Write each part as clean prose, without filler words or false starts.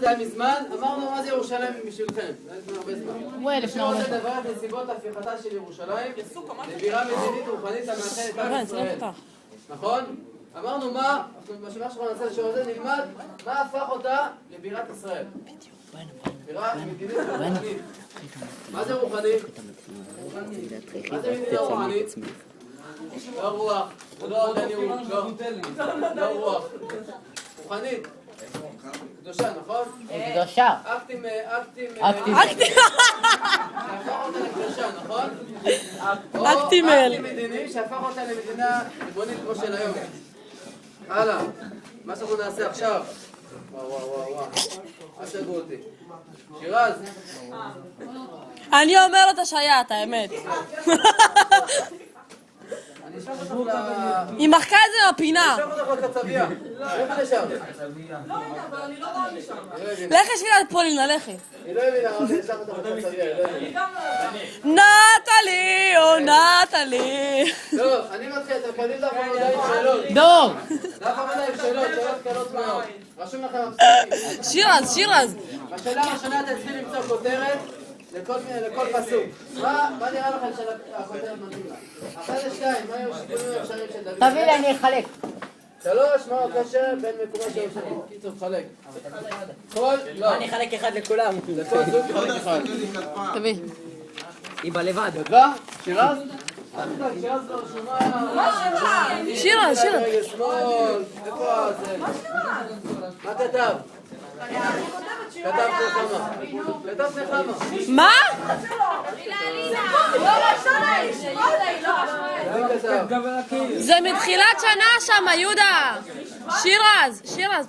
את זה היה מזמן, אמרנו מה זה ירושלים בשבילכם, זה לפני הרבה זמן. מי רוצה לדבר על נסיבות הפיכתה של ירושלים לבירה מדינית רוחנית המאחדת עם ישראל. נכון? אמרנו מה, בשבוע שלנו נעשה לשיעור הזה, נלמד מה הפך אותה לבירת ישראל. בירה מדינית רוחנית. מה זה רוחנית? מה זה מדינה רוחנית? לא רוח, לא דניון, לא רוח. רוחנית. קדושה, נכון? קדושה. אקטים. שהפך אותה לקדושה, נכון? אקטים או אקטים מדיניים שהפך אותה למדינה ריבונית כמו של היום. הלאה, מה שאנחנו נעשה עכשיו. וואו. אל תגעו אותי. שירז. אני אומרת השעיית, האמת. אני אשלח אותך ל... היא מחקה את זה מהפינה. אני אשלח אותך לקצביה. איפה לשם? לא, אבל אני לא רואה משם. לכי שבילה את פולינה, לכי. היא לא הבינה, אבל אני אשלח אותך לקצביה. אני גם לא... נטלי, או נטלי. טוב, אני מתחיל, אתם מקבלים דף עבודה עם שאלות. דור. דף עבודה עם שאלות קלות מאוד. רשום לכם הפסוקים. שירז. בשאלה הראשונה אתם צריכים למצוא כותרת לכל פסוק. מה נראה לכם שהכותרת מתאים לה? אחת לשתיים, מה היו השיקולים האפשריים של דוד? תביא לי, אני אחלק. 3, מהו הקשר בין מקומו של ירושלים? קיצור, תחלק. לא. אני אחלק אחד לכולם. לכל זוג תחלק אחד. תביא. היא בלבד. בא? שירז? שירז לא רשומה. שירז. רגל שמאל. איפה זה? מה כתב? כתב נחמה. כתב נחמה. מה? זה מתחילת שנה שם, יהודה. שירז.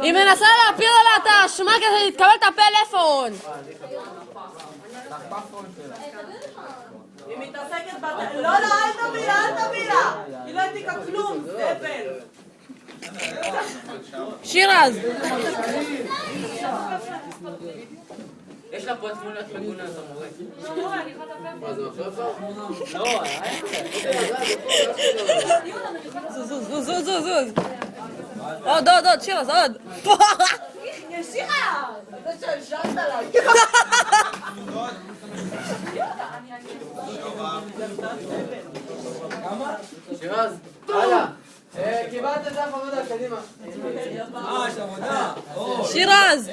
היא מנסה להפיל עליה את האשמה כדי להתקבל את הפלאפון. היא מתעסקת לא, אל תביא לה. היא לא העתיקה כלום, זבל. שירז. יש לה פה תמונת מגונה, אתה מורה. מה זה מחשבה? לא. זוז. עוד, שירז, עוד. ישירה! זה שהשארת לה. שירז, הלאה. קיבלת דף עבודה, קדימה. יש עבודה. שירז.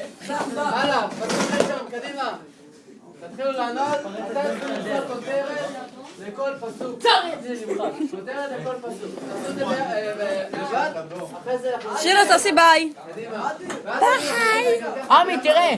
הלאה, פסוק שם, קדימה. תתחילו לענות, אתה צריכים למצוא כותרת לכל פסוק. כותרת לכל פסוק. תעשו את זה בלבד, אחרי זה... שירז, תעשי ביי. קדימה. ביי. עמי, תראה.